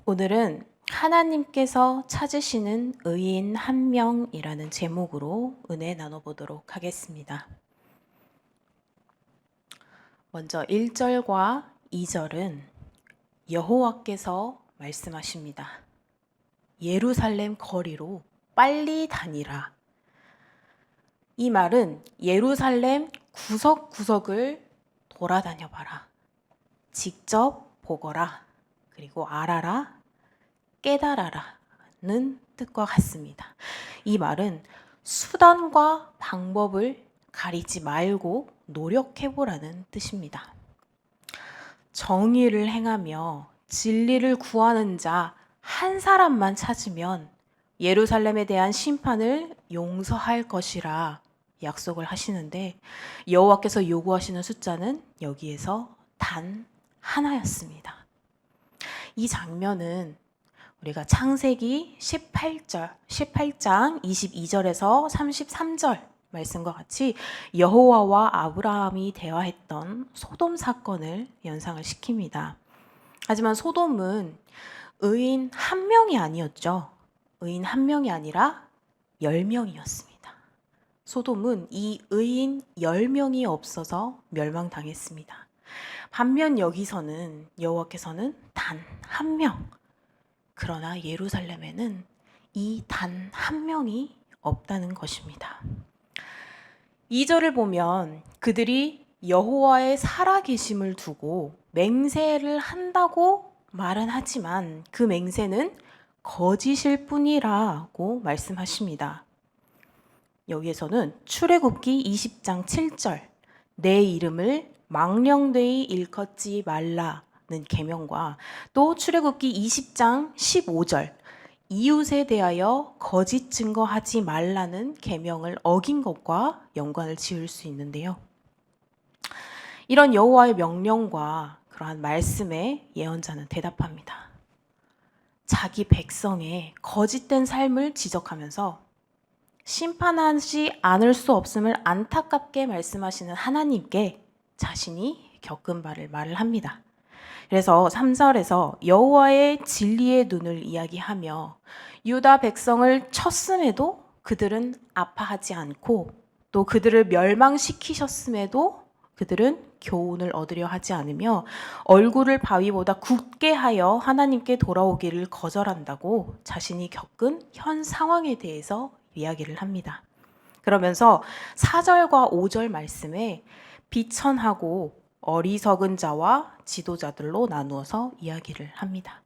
오늘은 하나님께서 찾으시는 의인 한 명이라는 제목으로 은혜 나눠보도록 하겠습니다. 먼저 1절과 2절은 여호와께서 말씀하십니다. 예루살렘 거리로 빨리 다니라. 이 말은 예루살렘 구석구석을 돌아다녀 봐라. 직접 보거라. 그리고 알아라, 깨달아라는 뜻과 같습니다. 이 말은 수단과 방법을 가리지 말고 노력해보라는 뜻입니다. 정의를 행하며 진리를 구하는 자 한 사람만 찾으면 예루살렘에 대한 심판을 용서할 것이라 약속을 하시는데 여호와께서 요구하시는 숫자는 여기에서 단 하나였습니다. 이 장면은 우리가 창세기 18장 22절에서 33절 말씀과 같이 여호와와 아브라함이 대화했던 소돔 사건을 연상을 시킵니다. 하지만 소돔은 의인 한 명이 아니었죠. 의인 한 명이 아니라 10명이었습니다. 소돔은 이 의인 10명이 없어서 멸망당했습니다. 반면 여기서는 여호와께서는 단 한 명, 그러나 예루살렘에는 이 단 한 명이 없다는 것입니다. 2절을 보면 그들이 여호와의 살아계심을 두고 맹세를 한다고 말은 하지만 그 맹세는 거짓일 뿐이라고 말씀하십니다. 여기에서는 출애굽기 20장 7절 내 이름을 망령되이 일컫지 말라는 계명과 또 출애굽기 20장 15절 이웃에 대하여 거짓 증거하지 말라는 계명을 어긴 것과 연관을 지을 수 있는데요. 이런 여호와의 명령과 그러한 말씀에 예언자는 대답합니다. 자기 백성의 거짓된 삶을 지적하면서 심판하지 않을 수 없음을 안타깝게 말씀하시는 하나님께 자신이 겪은 바를 말을 합니다. 그래서 3절에서 여호와의 진리의 눈을 이야기하며 유다 백성을 쳤음에도 그들은 아파하지 않고 또 그들을 멸망시키셨음에도 그들은 교훈을 얻으려 하지 않으며 얼굴을 바위보다 굳게 하여 하나님께 돌아오기를 거절한다고 자신이 겪은 현 상황에 대해서 이야기를 합니다. 그러면서 4절과 5절 말씀에 비천하고 어리석은 자와 지도자들로 나누어서 이야기를 합니다.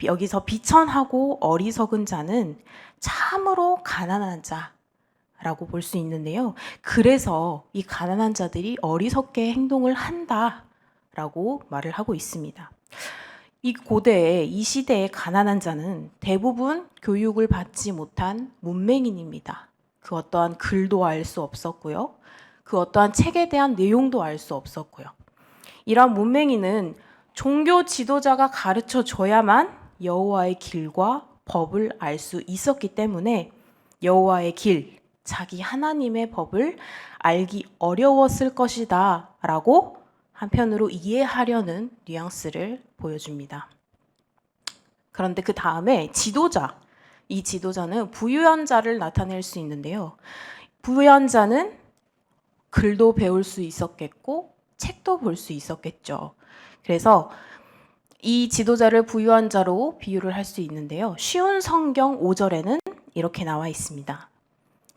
여기서 비천하고 어리석은 자는 참으로 가난한 자라고 볼 수 있는데요. 그래서 이 가난한 자들이 어리석게 행동을 한다라고 말을 하고 있습니다. 이 고대에 이 시대의 가난한 자는 대부분 교육을 받지 못한 문맹인입니다. 그 어떠한 글도 알 수 없었고요. 그 어떠한 책에 대한 내용도 알 수 없었고요. 이러한 문맹인은 종교 지도자가 가르쳐 줘야만 여호와의 길과 법을 알 수 있었기 때문에 여호와의 길, 자기 하나님의 법을 알기 어려웠을 것이다 라고 한편으로 이해하려는 뉘앙스를 보여줍니다. 그런데 그 다음에 지도자, 이 지도자는 부유한 자를 나타낼 수 있는데요. 부유한 자는 글도 배울 수 있었겠고 책도 볼 수 있었겠죠. 그래서 이 지도자를 부유한 자로 비유를 할 수 있는데요. 쉬운 성경 5절에는 이렇게 나와 있습니다.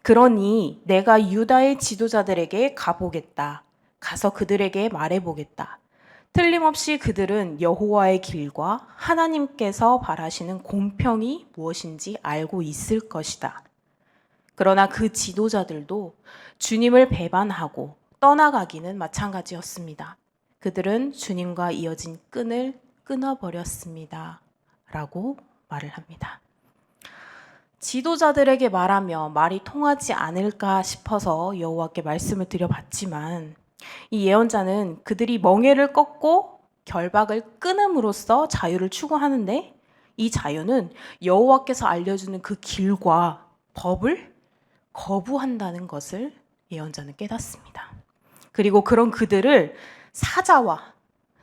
그러니 내가 유다의 지도자들에게 가보겠다. 가서 그들에게 말해보겠다. 틀림없이 그들은 여호와의 길과 하나님께서 바라시는 공평이 무엇인지 알고 있을 것이다. 그러나 그 지도자들도 주님을 배반하고 떠나가기는 마찬가지였습니다. 그들은 주님과 이어진 끈을 끊어버렸습니다. 라고 말을 합니다. 지도자들에게 말하며 말이 통하지 않을까 싶어서 여호와께 말씀을 드려봤지만 이 예언자는 그들이 멍에를 꺾고 결박을 끊음으로써 자유를 추구하는데 이 자유는 여호와께서 알려주는 그 길과 법을 거부한다는 것을 예언자는 깨닫습니다. 그리고 그런 그들을 사자와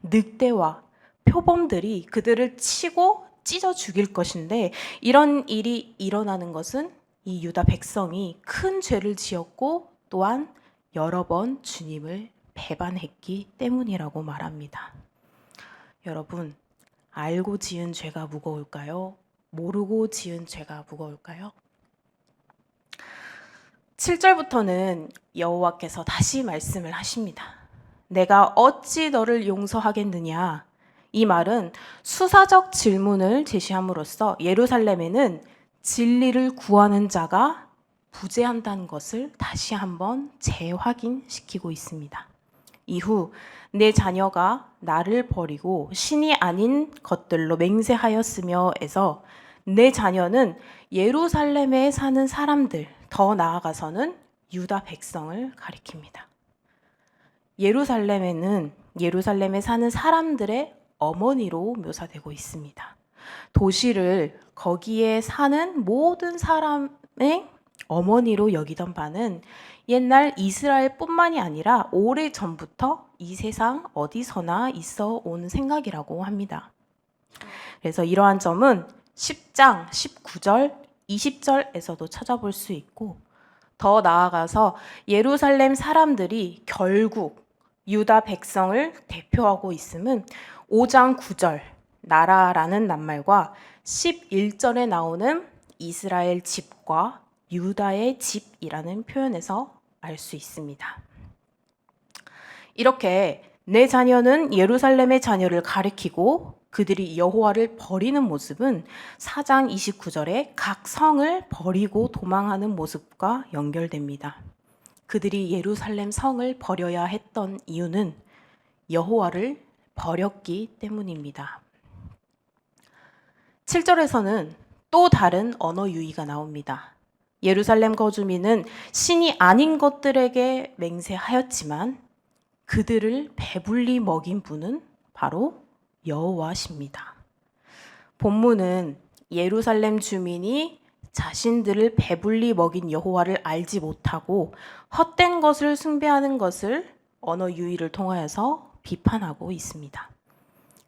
늑대와 표범들이 그들을 치고 찢어 죽일 것인데, 이런 일이 일어나는 것은 이 유다 백성이 큰 죄를 지었고 또한 여러 번 주님을 배반했기 때문이라고 말합니다. 여러분, 알고 지은 죄가 무거울까요? 모르고 지은 죄가 무거울까요? 7절부터는 여호와께서 다시 말씀을 하십니다. 내가 어찌 너를 용서하겠느냐? 이 말은 수사적 질문을 제시함으로써 예루살렘에는 진리를 구하는 자가 부재한다는 것을 다시 한번 재확인시키고 있습니다. 이후 내 자녀가 나를 버리고 신이 아닌 것들로 맹세하였으며에서 내 자녀는 예루살렘에 사는 사람들, 더 나아가서는 유다 백성을 가리킵니다. 예루살렘에 사는 사람들의 어머니로 묘사되고 있습니다. 도시를 거기에 사는 모든 사람의 어머니로 여기던 바는 옛날 이스라엘뿐만이 아니라 오래 전부터 이 세상 어디서나 있어 온 생각이라고 합니다. 그래서 이러한 점은 10장 19절 20절에서도 찾아볼 수 있고, 더 나아가서 예루살렘 사람들이 결국 유다 백성을 대표하고 있음은 5장 9절 나라라는 낱말과 11절에 나오는 이스라엘 집과 유다의 집이라는 표현에서 알 수 있습니다. 이렇게 내 자녀는 예루살렘의 자녀를 가리키고 그들이 여호와를 버리는 모습은 4장 29절에 각 성을 버리고 도망하는 모습과 연결됩니다. 그들이 예루살렘 성을 버려야 했던 이유는 여호와를 버렸기 때문입니다. 7절에서는 또 다른 언어 유희가 나옵니다. 예루살렘 거주민은 신이 아닌 것들에게 맹세하였지만 그들을 배불리 먹인 분은 바로 여호와십니다. 본문은 예루살렘 주민이 자신들을 배불리 먹인 여호와를 알지 못하고 헛된 것을 숭배하는 것을 언어 유희를 통하여서 비판하고 있습니다.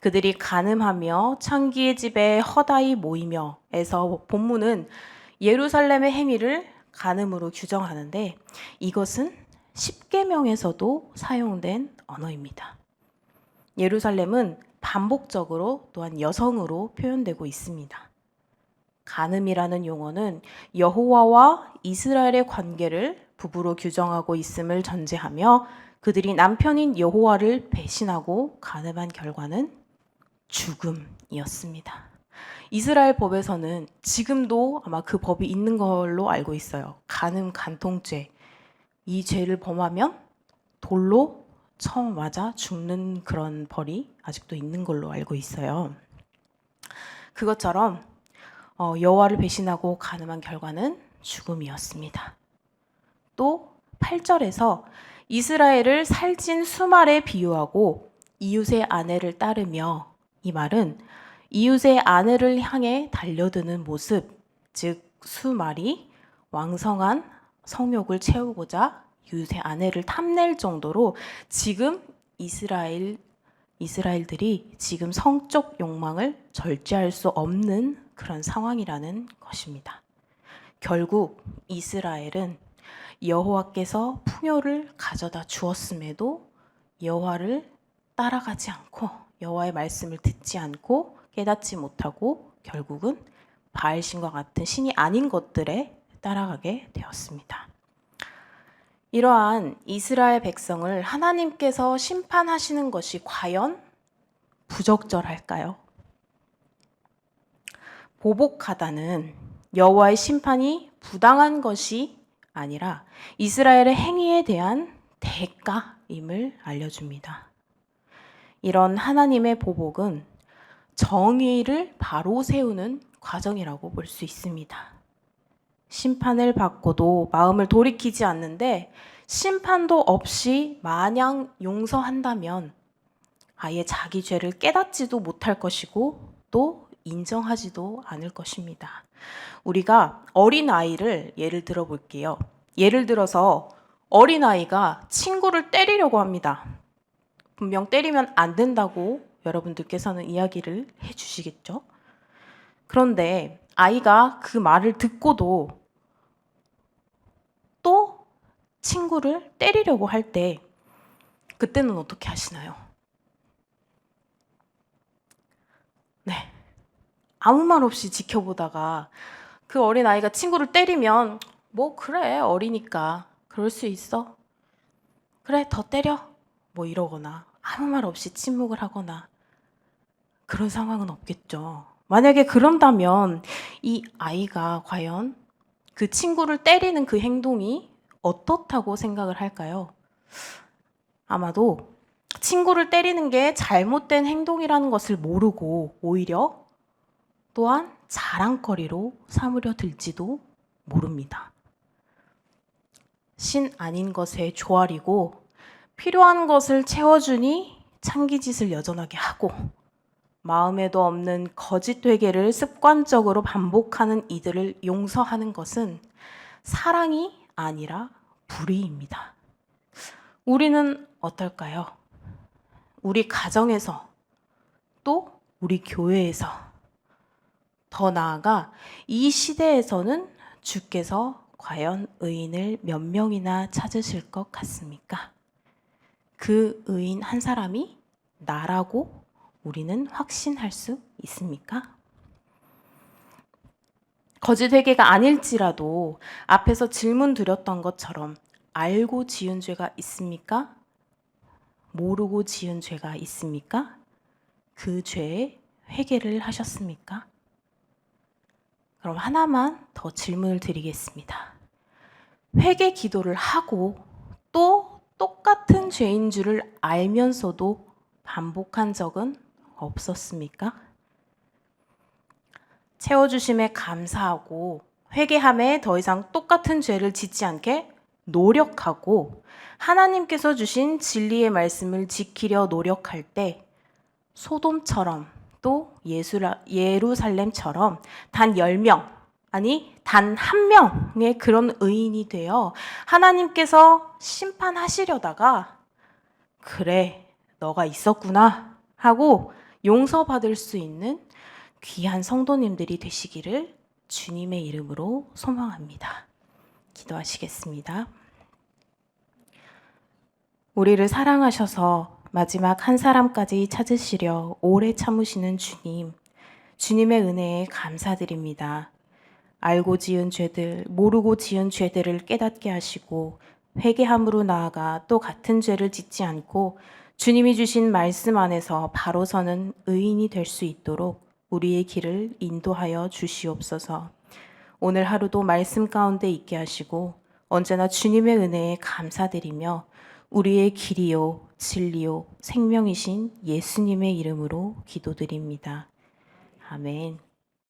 그들이 간음하며 창기의 집에 허다히 모이며에서 본문은 예루살렘의 행위를 간음으로 규정하는데, 이것은 십계명에서도 사용된 언어입니다. 예루살렘은 반복적으로 또한 여성으로 표현되고 있습니다. 간음이라는 용어는 여호와와 이스라엘의 관계를 부부로 규정하고 있음을 전제하며 그들이 남편인 여호와를 배신하고 간음한 결과는 죽음이었습니다. 이스라엘 법에서는 지금도 아마 그 법이 있는 걸로 알고 있어요. 간음, 간통죄. 이 죄를 범하면 돌로 처음 맞아 죽는 그런 벌이 아직도 있는 걸로 알고 있어요. 그것처럼 여호와를 배신하고 간음한 결과는 죽음이었습니다. 또 8절에서 이스라엘을 살찐 수말에 비유하고 이웃의 아내를 따르며, 이 말은 이웃의 아내를 향해 달려드는 모습, 즉 수말이 왕성한 성욕을 채우고자 이웃의 아내를 탐낼 정도로 지금 이스라엘들이 지금 성적 욕망을 절제할 수 없는 그런 상황이라는 것입니다. 결국 이스라엘은 여호와께서 풍요를 가져다 주었음에도 여호와를 따라가지 않고 여호와의 말씀을 듣지 않고 깨닫지 못하고 결국은 바알신과 같은 신이 아닌 것들에 따라가게 되었습니다. 이러한 이스라엘 백성을 하나님께서 심판하시는 것이 과연 부적절할까요? 보복하다는 여호와의 심판이 부당한 것이 아니라 이스라엘의 행위에 대한 대가임을 알려줍니다. 이런 하나님의 보복은 정의를 바로 세우는 과정이라고 볼 수 있습니다. 심판을 받고도 마음을 돌이키지 않는데 심판도 없이 마냥 용서한다면 아예 자기 죄를 깨닫지도 못할 것이고 또 인정하지도 않을 것입니다. 우리가 어린아이를 예를 들어 볼게요. 예를 들어서 어린아이가 친구를 때리려고 합니다. 분명 때리면 안 된다고 여러분들께서는 이야기를 해주시겠죠? 그런데 아이가 그 말을 듣고도 또 친구를 때리려고 할 때 그때는 어떻게 하시나요? 네. 아무 말 없이 지켜보다가 그 어린아이가 친구를 때리면 뭐 그래 어리니까 그럴 수 있어. 그래 더 때려. 뭐 이러거나 아무 말 없이 침묵을 하거나 그런 상황은 없겠죠. 만약에 그런다면 이 아이가 과연 그 친구를 때리는 그 행동이 어떻다고 생각을 할까요? 아마도 친구를 때리는 게 잘못된 행동이라는 것을 모르고 오히려 또한 자랑거리로 삼으려 들지도 모릅니다. 신 아닌 것에 조아리고 필요한 것을 채워주니 창기짓을 여전하게 하고 마음에도 없는 거짓 회개를 습관적으로 반복하는 이들을 용서하는 것은 사랑이 아니라 불의입니다. 우리는 어떨까요? 우리 가정에서 또 우리 교회에서 더 나아가 이 시대에서는 주께서 과연 의인을 몇 명이나 찾으실 것 같습니까? 그 의인 한 사람이 나라고 우리는 확신할 수 있습니까? 거짓 회개가 아닐지라도 앞에서 질문 드렸던 것처럼 알고 지은 죄가 있습니까? 모르고 지은 죄가 있습니까? 그 죄에 회개를 하셨습니까? 그럼 하나만 더 질문을 드리겠습니다. 회개 기도를 하고 또 똑같은 죄인 줄을 알면서도 반복한 적은 없었습니까? 채워주심에 감사하고 회개함에 더 이상 똑같은 죄를 짓지 않게 노력하고 하나님께서 주신 진리의 말씀을 지키려 노력할 때 소돔처럼 또 예루살렘처럼 단 10명, 아니 단 한 명의 그런 의인이 되어 하나님께서 심판하시려다가 그래 너가 있었구나 하고 용서받을 수 있는 귀한 성도님들이 되시기를 주님의 이름으로 소망합니다. 기도하시겠습니다. 우리를 사랑하셔서 마지막 한 사람까지 찾으시려 오래 참으시는 주님, 주님의 은혜에 감사드립니다. 알고 지은 죄들, 모르고 지은 죄들을 깨닫게 하시고 회개함으로 나아가 또 같은 죄를 짓지 않고 주님이 주신 말씀 안에서 바로 서는 의인이 될 수 있도록 우리의 길을 인도하여 주시옵소서. 오늘 하루도 말씀 가운데 있게 하시고 언제나 주님의 은혜에 감사드리며 우리의 길이요 진리요 생명이신 예수님의 이름으로 기도드립니다. 아멘.